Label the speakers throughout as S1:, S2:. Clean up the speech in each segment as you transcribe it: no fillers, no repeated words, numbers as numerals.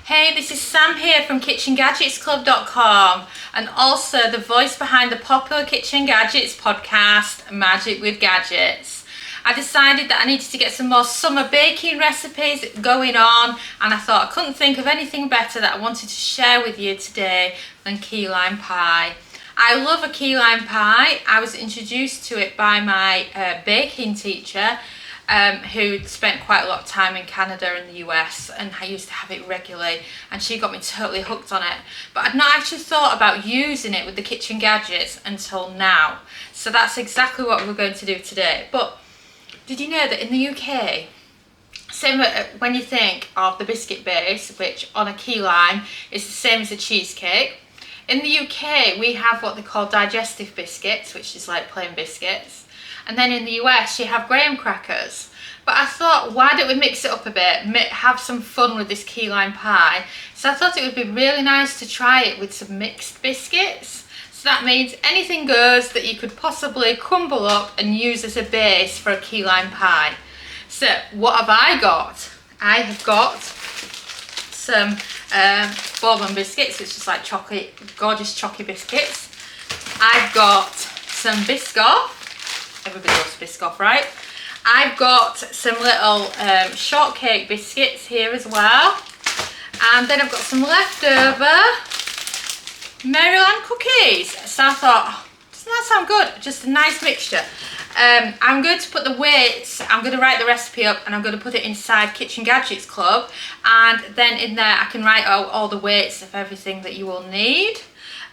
S1: Hey, this is Sam here from kitchengadgetsclub.com and also the voice behind the popular Kitchen Gadgets podcast, Magic with Gadgets. I decided that I needed to get some more summer baking recipes going on, and I thought I couldn't think of anything better that I wanted to share with you today than key lime pie. I love a key lime pie. I was introduced to it by my baking teacher, who spent quite a lot of time in Canada and the US, and I used to have it regularly, and she got me totally hooked on it. But I'd not actually thought about using it with the kitchen gadgets until now. So that's exactly what we're going to do today. But did you know that in the UK, same when you think of the biscuit base, which on a key lime is the same as a cheesecake, in the UK we have what they call digestive biscuits, which is like plain biscuits. And then in the US you have graham crackers. But I thought, why don't we mix it up a bit, have some fun with this key lime pie. So I thought it would be really nice to try it with some mixed biscuits. So that means anything goes that you could possibly crumble up and use as a base for a key lime pie. So what have I got? I have got some bourbon biscuits, which is like chocolate, gorgeous chocolate biscuits. I've got some Biscoff. Everybody loves Biscoff, right? I've got some little shortcake biscuits here as well. And then I've got some leftover Maryland cookies. So I thought, oh, doesn't that sound good? Just a nice mixture. I'm going to put the weights, I'm going to write the recipe up and I'm going to put it inside Kitchen Gadgets Club. And then in there I can write out all the weights of everything that you will need.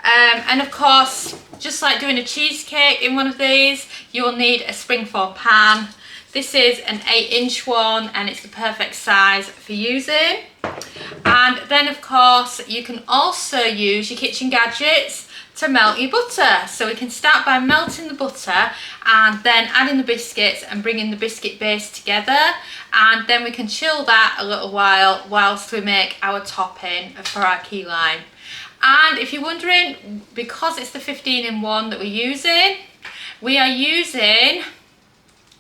S1: And of course, just like doing a cheesecake in one of these, you'll need a springform pan. This is an 8-inch one and it's the perfect size for using. And then of course, you can also use your kitchen gadgets to melt your butter. So we can start by melting the butter and then adding the biscuits and bringing the biscuit base together. And then we can chill that a little while whilst we make our topping for our key lime. And if you're wondering, because it's the 15-in-1 that we're using, we are using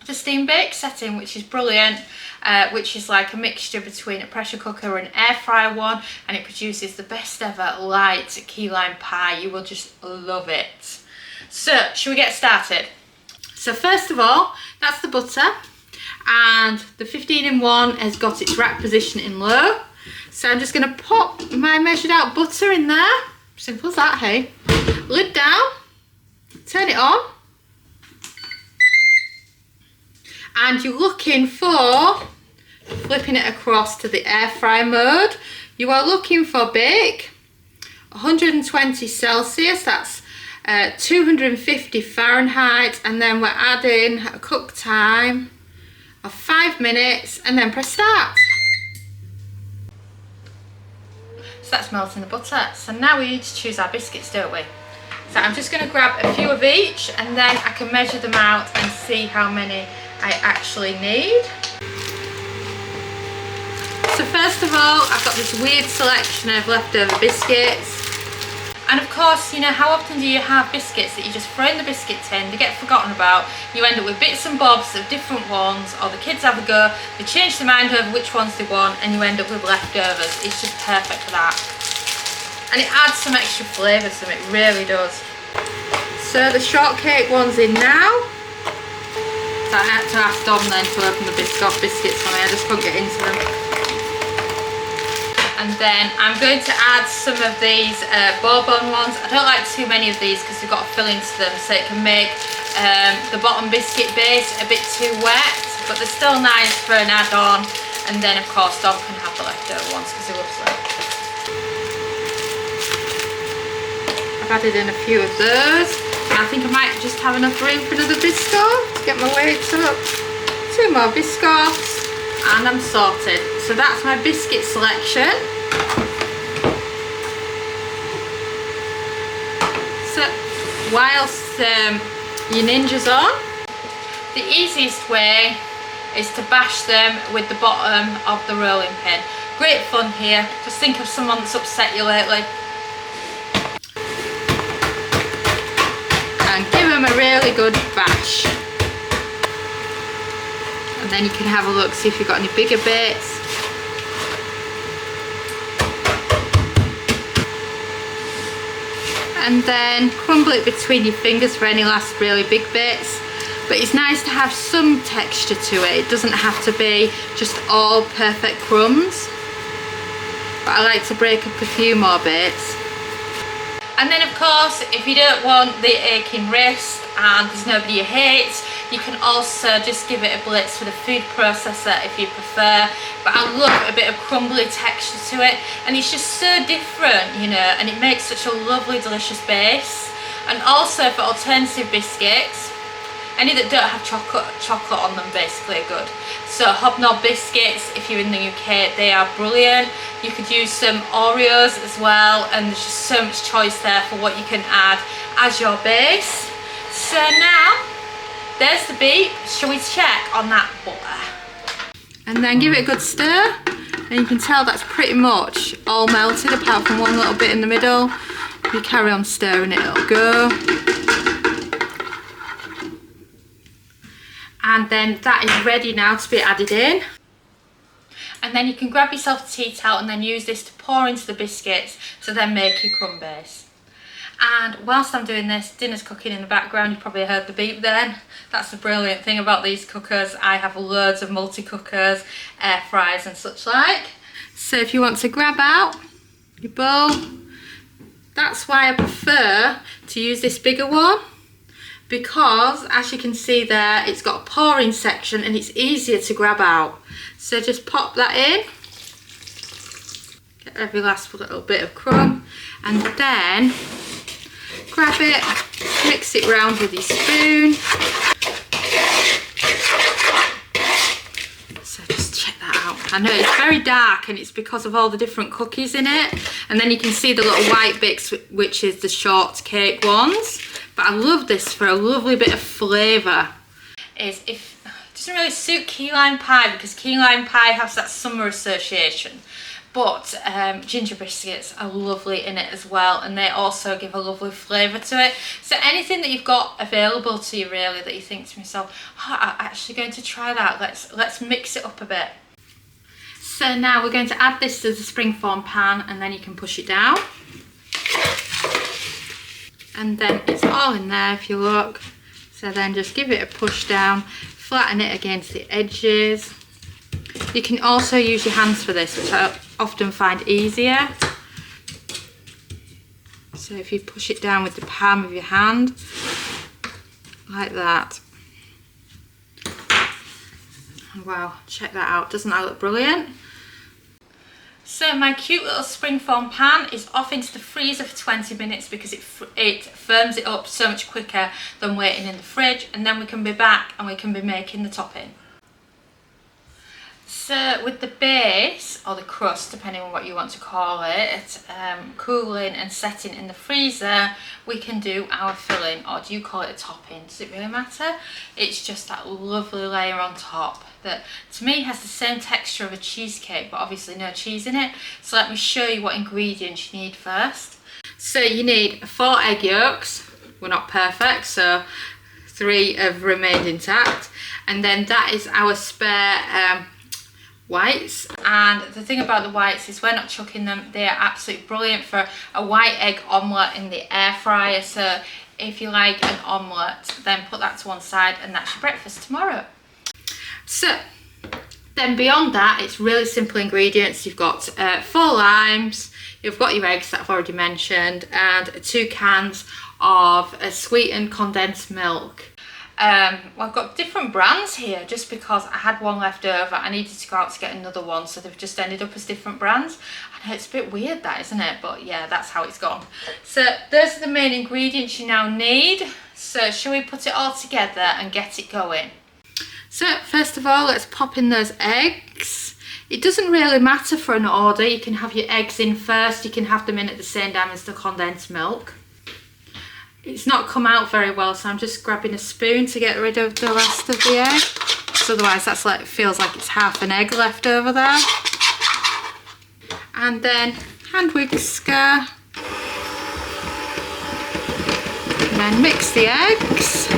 S1: the steam bake setting, which is brilliant, which is like a mixture between a pressure cooker and air fryer one, and it produces the best ever light key lime pie. You will just love it. So, shall we get started? So first of all, that's the butter, and the 15-in-1 has got its rack position in low. So I'm just going to pop my measured out butter in there. Simple as that, hey. Lid down, turn it on. And you're looking for, flipping it across to the air fryer mode. You are looking for bake 120 Celsius, that's 250 Fahrenheit. And then we're adding a cook time of 5 minutes and then press start. So that's melting the butter. So now we need to choose our biscuits, don't we? So I'm just going to grab a few of each and then I can measure them out and see how many I actually need. So first of all, I've got this weird selection of leftover biscuits. And of course, you know, how often do you have biscuits that you just throw in the biscuit tin, they get forgotten about, you end up with bits and bobs of different ones, or the kids have a go, they change their mind over which ones they want, and you end up with leftovers. It's just perfect for that. And it adds some extra flavour to them, it really does. So the shortcake one's in now. So I had to ask Dom then to open the Biscoff biscuits for me, I just couldn't get into them. And then I'm going to add some of these bourbon ones. I don't like too many of these because they've got a filling to them, so it can make the bottom biscuit base a bit too wet, but they're still nice for an add-on. And then of course Dom can have the leftover ones because he loves them. I've added in a few of those. I think I might just have enough room for another Biscoff to get my weights up. 2 more Biscoffs and I'm sorted. So that's my biscuit selection. So whilst your Ninja's on, the easiest way is to bash them with the bottom of the rolling pin. Great fun here. Just think of someone that's upset you lately. And give them a really good bash. And then you can have a look, see if you've got any bigger bits. and then crumble it between your fingers for any last really big bits. But it's nice to have some texture to it. It doesn't have to be just all perfect crumbs. But I like to break up a few more bits. And then of course, if you don't want the aching wrist and there's nobody you hate, you can also just give it a blitz with a food processor if you prefer. But I love a bit of crumbly texture to it, and it's just so different, you know, and it makes such a lovely, delicious base. And also for alternative biscuits, any that don't have chocolate on them basically are good. So hobnob biscuits, if you're in the UK, they are brilliant. You could use some Oreos as well, and there's just so much choice there for what you can add as your base. So now, there's the beep. Shall we check on that butter? And then give it a good stir, and you can tell that's pretty much all melted apart from one little bit in the middle. If you carry on stirring it, it'll go. And then that is ready now to be added in. And then you can grab yourself a tea towel and then use this to pour into the biscuits to then make your crumb base. And whilst I'm doing this, dinner's cooking in the background. You probably heard the beep then. That's the brilliant thing about these cookers. I have loads of multi-cookers, air fryers and such like. So if you want to grab out your bowl, that's why I prefer to use this bigger one. Because as you can see there, it's got a pouring section and it's easier to grab out. So just pop that in, get every last little bit of crumb, and then grab it, mix it round with your spoon. So just check that out. I know it's very dark and it's because of all the different cookies in it. And then you can see the little white bits, which is the shortcake ones. But I love this for a lovely bit of flavour. It doesn't really suit key lime pie because key lime pie has that summer association. But ginger biscuits are lovely in it as well, and they also give a lovely flavour to it. So anything that you've got available to you really that you think to yourself, oh, I'm actually going to try that, let's mix it up a bit. So now we're going to add this to the springform pan, and then you can push it down. And then it's all in there if you look. So then just give it a push down, flatten it against the edges. You can also use your hands for this, which I often find easier. So if you push it down with the palm of your hand, like that. Wow, check that out. Doesn't that look brilliant? So my cute little springform pan is off into the freezer for 20 minutes because it firms it up so much quicker than waiting in the fridge, and then we can be back and we can be making the topping. So with the base, or the crust, depending on what you want to call it, cooling and setting in the freezer, we can do our filling, or do you call it a topping? Does it really matter? It's just that lovely layer on top that to me has the same texture of a cheesecake, but obviously no cheese in it. So let me show you what ingredients you need first. So you need 4 egg yolks. We're not perfect, so 3 have remained intact. And then that is our spare whites. And the thing about the whites is we're not chucking them. They are absolutely brilliant for a white egg omelette in the air fryer. So if you like an omelette, then put that to one side and that's your breakfast tomorrow. So then beyond that, it's really simple ingredients. You've got 4 limes, you've got your eggs that I've already mentioned, and 2 cans of sweetened condensed milk. Well, I've got different brands here just because I had one left over. I needed to go out to get another one, so they've just ended up as different brands. I know it's a bit weird that, isn't it? But yeah, that's how it's gone. So those are the main ingredients you now need. So shall we put it all together and get it going? So first of all, let's pop in those eggs. It doesn't really matter for an order. You can have your eggs in first. You can have them in at the same time as the condensed milk. It's not come out very well, so I'm just grabbing a spoon to get rid of the rest of the egg. Because otherwise that's like, feels like it's half an egg left over there. And then hand whisker. And then mix the eggs.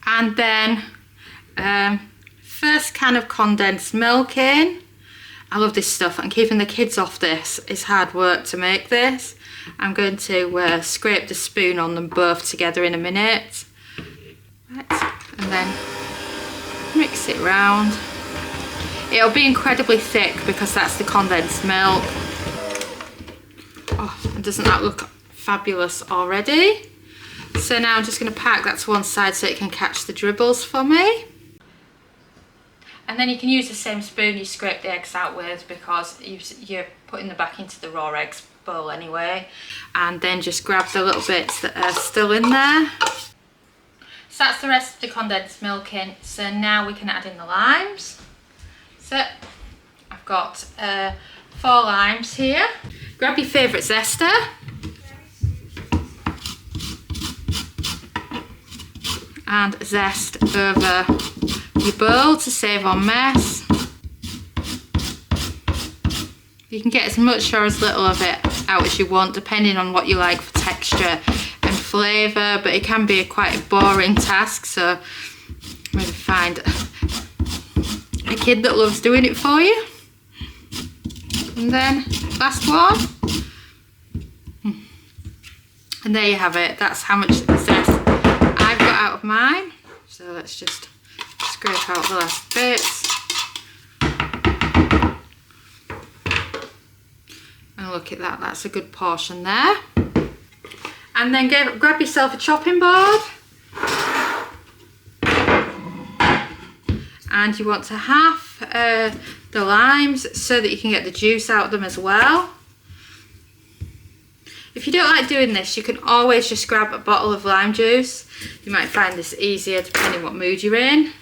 S1: And then first can of condensed milk in. I love this stuff, and keeping the kids off this is hard work to make this. I'm going to scrape the spoon on them both together in a minute. Right, and then mix it round. It'll be incredibly thick because that's the condensed milk. Oh, and doesn't that look fabulous already? So now I'm just going to park that to one side so it can catch the dribbles for me. And then you can use the same spoon you scrape the eggs out with, because you're putting them back into the raw eggs bowl anyway. And then just grab the little bits that are still in there. So that's the rest of the condensed milk in. So now we can add in the limes. So I've got 4 limes here. Grab your favourite zester. And zest over your bowl to save on mess. You can get as much or as little of it out as you want, depending on what you like for texture and flavour, but it can be quite a boring task, so maybe find a kid that loves doing it for you. And then last one. And there you have it. That's how much zest I've got out of mine. So let's just scrape out the last bits. And look at that, that's a good portion there. And then grab yourself a chopping board. And you want to half the limes so that you can get the juice out of them as well. If you don't like doing this, you can always just grab a bottle of lime juice. You might find this easier depending what mood you're in.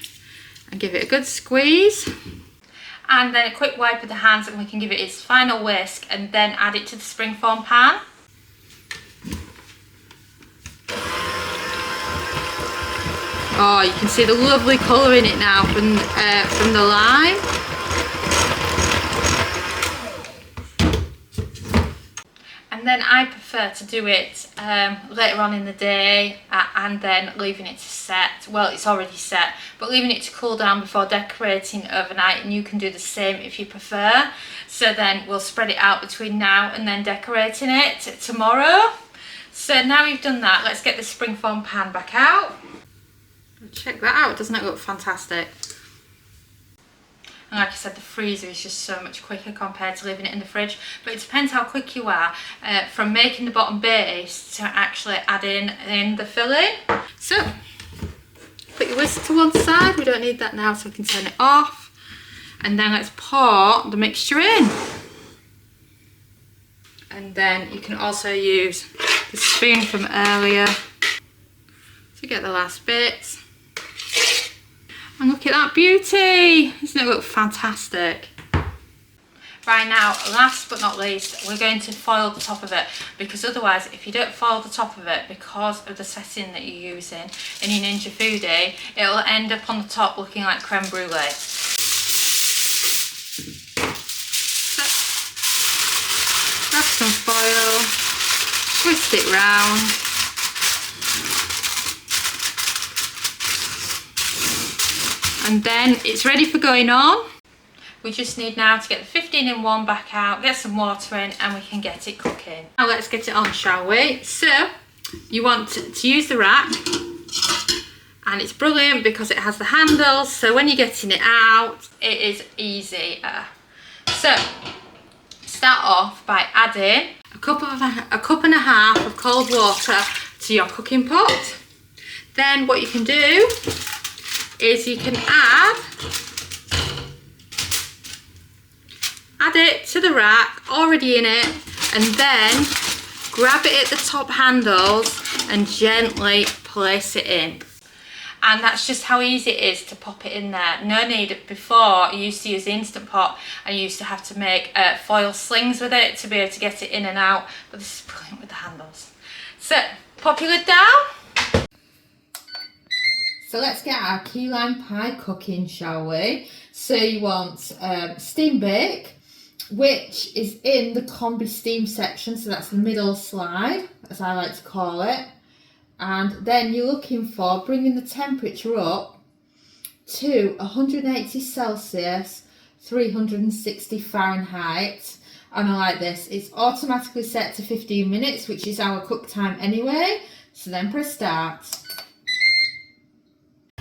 S1: And give it a good squeeze. And then a quick wipe of the hands, and we can give it its final whisk and then add it to the springform pan. Oh, you can see the lovely colour in it now from the lime. And then I prefer to do it later on in the day and then leaving it to set. Well, it's already set, but leaving it to cool down before decorating overnight, and you can do the same if you prefer. So then we'll spread it out between now and then decorating it tomorrow. So now we've done that, let's get the springform pan back out. Check that out, doesn't it look fantastic? And like I said, the freezer is just so much quicker compared to leaving it in the fridge. But it depends how quick you are from making the bottom base to actually adding in the filling. So, put your whisk to one side. We don't need that now, so we can turn it off. And then let's pour the mixture in. And then you can also use the spoon from earlier to get the last bits. And look at that beauty! Doesn't it look fantastic? Right now, last but not least, we're going to foil the top of it, because otherwise, if you don't foil the top of it, because of the setting that you're using in your Ninja Foodi, it'll end up on the top looking like creme brulee. So, grab some foil, twist it round. And then it's ready for going on. We just need now to get the 15-in-1 back out, get some water in, and we can get it cooking. Now let's get it on, shall we? So, you want to use the rack, and it's brilliant because it has the handles, so when you're getting it out, it is easier. So, start off by adding a cup and a half of cold water to your cooking pot. Then what you can do is you can add it to the rack already in it, and then grab it at the top handles and gently place it in. And that's just how easy it is to pop it in there. No need. Before, you used to use the Instant Pot and you used to have to make foil slings with it to be able to get it in and out, but this is brilliant with the handles. So pop your lid down. So let's get our key lime pie cooking, shall we? So you want steam bake, which is in the combi steam section, so that's the middle slide, as I like to call it. And then you're looking for bringing the temperature up to 180 Celsius 360 Fahrenheit. And I like this. It's automatically set to 15 minutes, which is our cook time anyway. So then press start.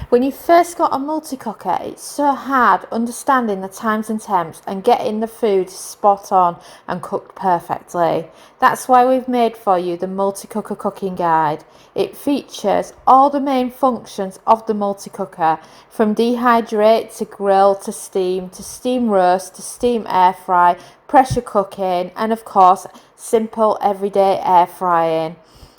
S1: When you first got a multi-cooker, it's so hard understanding the times and temps and getting the food spot on and cooked perfectly. That's why we've made for you the multi-cooker cooking guide. It features all the main functions of the multi-cooker, from dehydrate to grill to steam roast to steam air fry, pressure cooking, and of course simple everyday air frying.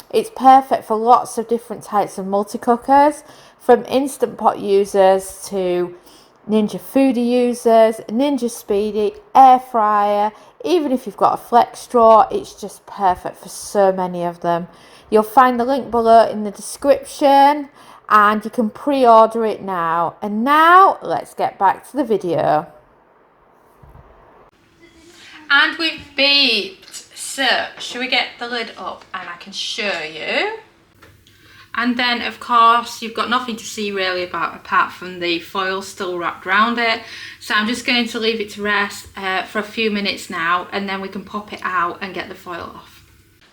S1: It's perfect for lots of different types of multi-cookers, from Instant Pot users to Ninja Foodi users, Ninja Speedy, air fryer. Even if you've got a flex straw, it's just perfect for so many of them. You'll find the link below in the description and you can pre-order it now. And now let's get back to the video. And we've beeped. So, should we get the lid up and I can show you? And then, of course, you've got nothing to see really apart from the foil still wrapped around it. So I'm just going to leave it to rest for a few minutes now, and then we can pop it out and get the foil off.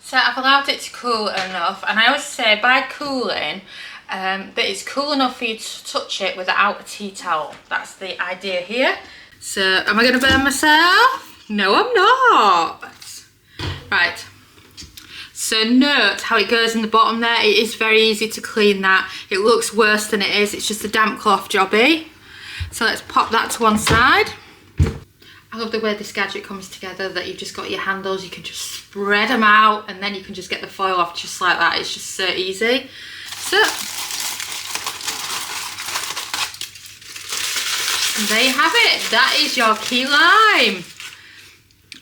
S1: So I've allowed it to cool enough, and I always say by cooling that it's cool enough for you to touch it without a tea towel. That's the idea here. So am I going to burn myself? No, I'm not. Right. So note how it goes in the bottom there. It is very easy to clean that. It looks worse than it is. It's just a damp cloth jobby. So let's pop that to one side. I love the way this gadget comes together, that you've just got your handles. You can just spread them out and then you can just get the foil off just like that. It's just so easy. So, and there you have it. That is your key lime.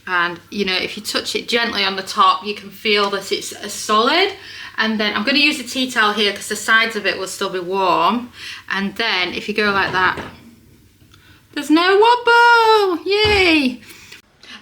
S1: And you know, if you touch it gently on the top, you can feel that it's solid. And then I'm going to use a tea towel here because the sides of it will still be warm. And then if you go like that, there's no wobble. Yay!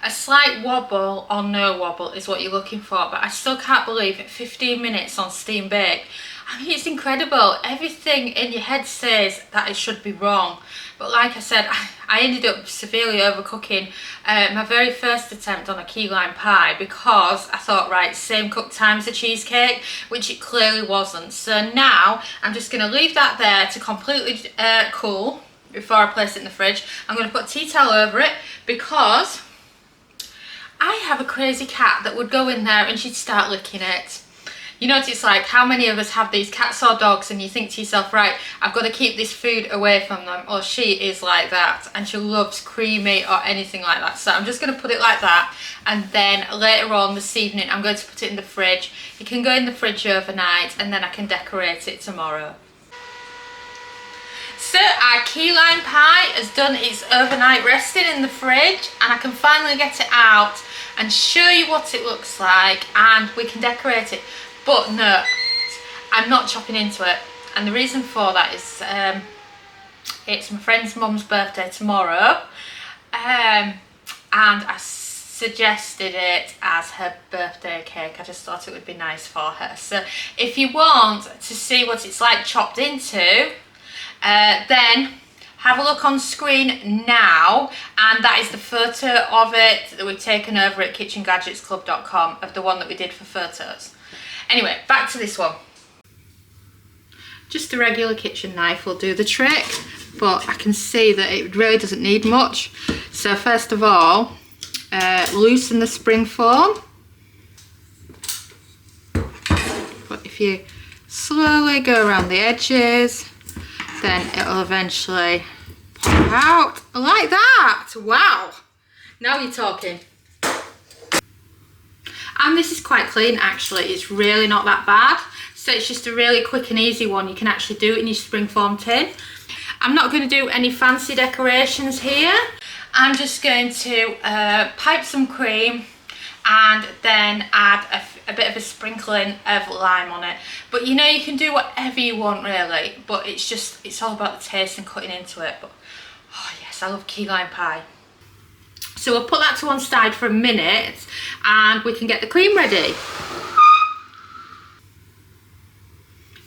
S1: A slight wobble or no wobble is what you're looking for, but I still can't believe it. 15 minutes on steam bake. I mean, it's incredible. Everything in your head says that it should be wrong. But like I said, I ended up severely overcooking my very first attempt on a key lime pie because I thought, right, same cook time as a cheesecake, which it clearly wasn't. So now I'm just going to leave that there to completely cool before I place it in the fridge. I'm going to put a tea towel over it because I have a crazy cat that would go in there and she'd start licking it. You know what it's like, how many of us have these cats or dogs and you think to yourself, right, I've got to keep this food away from them. Or she is like that and she loves creamy or anything like that. So I'm just going to put it like that, and then later on this evening I'm going to put it in the fridge. It can go in the fridge overnight and then I can decorate it tomorrow. So our key lime pie has done its overnight resting in the fridge, and I can finally get it out and show you what it looks like, and we can decorate it. But no, I'm not chopping into it, and the reason for that is it's my friend's mum's birthday tomorrow, and I suggested it as her birthday cake. I just thought it would be nice for her. So if you want to see what it's like chopped into, then have a look on screen now, and that is the photo of it that we've taken over at kitchengadgetsclub.com, of the one that we did for photos. Anyway, back to this one. Just a regular kitchen knife will do the trick, but I can see that it really doesn't need much. So first of all, loosen the spring foam. But if you slowly go around the edges, then it'll eventually pop out like that. Wow, now you're talking. And this is quite clean actually, it's really not that bad. So it's just a really quick and easy one. You can actually do it in your spring foam tin. I'm not going to do any fancy decorations here. I'm just going to pipe some cream and then add a bit of a sprinkling of lime on it. But you know, you can do whatever you want really, but it's all about the taste and cutting into it. But oh yes, I love key lime pie. So we'll put that to one side for a minute and we can get the cream ready.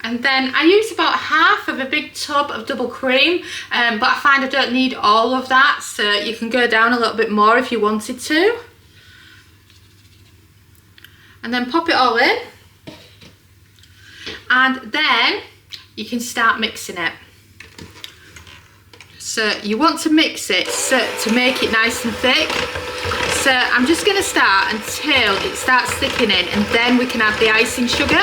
S1: And then I use about half of a big tub of double cream, but I find I don't need all of that, so you can go down a little bit more if you wanted to. And then pop it all in. And then you can start mixing it. So you want to mix it to make it nice and thick. So I'm just going to start until it starts thickening, and then we can add the icing sugar.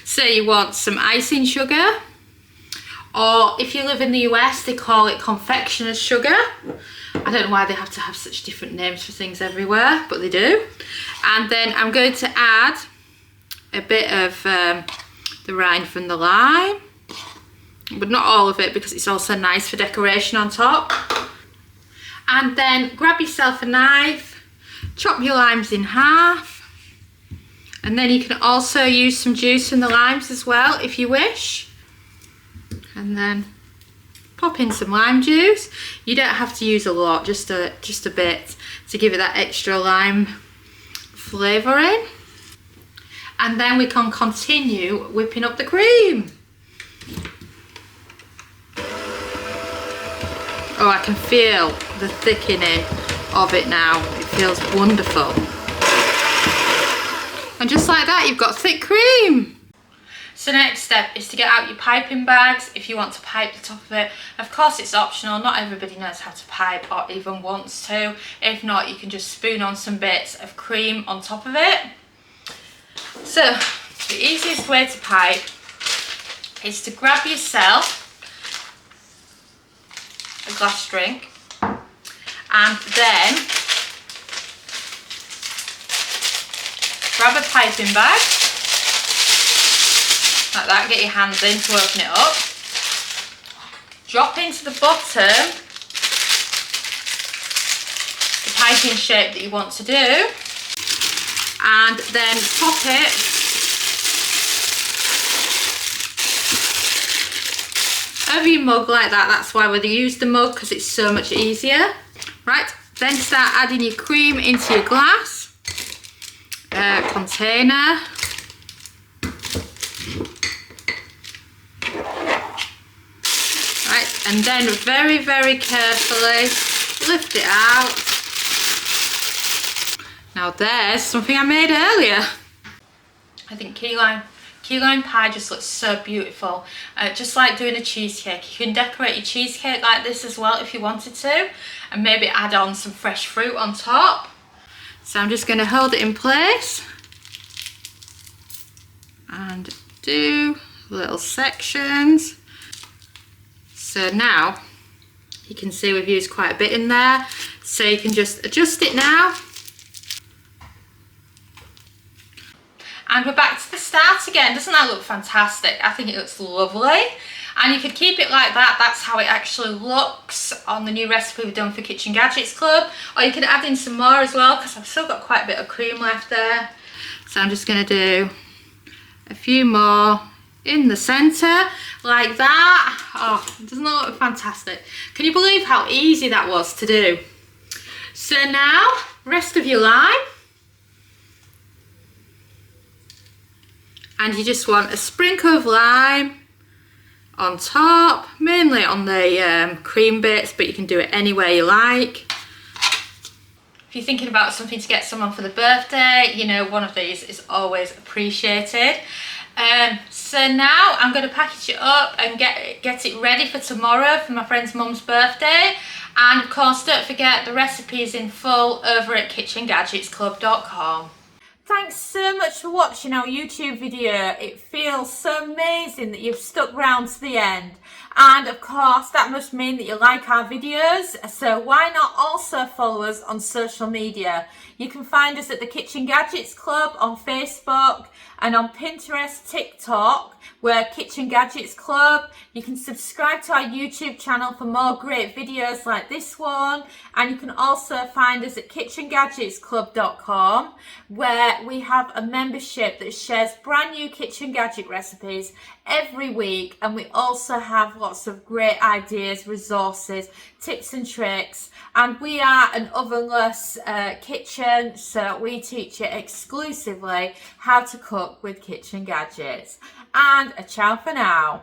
S1: So you want some icing sugar, or if you live in the US they call it confectioner's sugar. I don't know why they have to have such different names for things everywhere, but they do. And then I'm going to add a bit of the rind from the lime, but not all of it because it's also nice for decoration on top. And then grab yourself a knife, chop your limes in half, and then you can also use some juice in the limes as well if you wish. And then pop in some lime juice. You don't have to use a lot, just a bit to give it that extra lime flavouring. And then we can continue whipping up the cream. Oh, I can feel the thickening of it now. It feels wonderful. And just like that, you've got thick cream. So next step is to get out your piping bags if you want to pipe the top of it. Of course it's optional, not everybody knows how to pipe or even wants to. If not, you can just spoon on some bits of cream on top of it. So the easiest way to pipe is to grab yourself a glass drink and then grab a piping bag like that, get your hands in to open it up, drop into the bottom the piping shape that you want to do, and then pop it over your mug like that. That's why we use the mug, because it's so much easier. Right, then start adding your cream into your glass container. Right, and then very, very carefully lift it out. Now there's something I made earlier. I think key lime pie just looks so beautiful. Just like doing a cheesecake. You can decorate your cheesecake like this as well if you wanted to, and maybe add on some fresh fruit on top. So I'm just going to hold it in place and do little sections. So now you can see we've used quite a bit in there, so you can just adjust it now. And we're back to the start again. Doesn't that look fantastic? I think it looks lovely. And you could keep it like that. That's how it actually looks on the new recipe we've done for Kitchen Gadgets Club. Or you could add in some more as well, because I've still got quite a bit of cream left there. So I'm just going to do a few more in the centre like that. Oh, doesn't that look fantastic? Can you believe how easy that was to do? So now, rest of your lime. And you just want a sprinkle of lime on top, mainly on the cream bits, but you can do it any way you like. If you're thinking about something to get someone for the birthday, you know, one of these is always appreciated. So now I'm going to package it up and get it ready for tomorrow for my friend's mum's birthday. And of course, don't forget the recipe is in full over at kitchengadgetsclub.com. Thanks so much for watching our YouTube video. It feels so amazing that you've stuck around to the end. And of course, that must mean that you like our videos. So why not also follow us on social media? You can find us at the Kitchen Gadgets Club on Facebook and on Pinterest, TikTok. We're Kitchen Gadgets Club. You can subscribe to our YouTube channel for more great videos like this one. And you can also find us at kitchengadgetsclub.com, where we have a membership that shares brand new kitchen gadget recipes every week. And we also have lots of great ideas, resources, tips and tricks. And we are an ovenless kitchen, so we teach you exclusively how to cook with kitchen gadgets. And a ciao for now.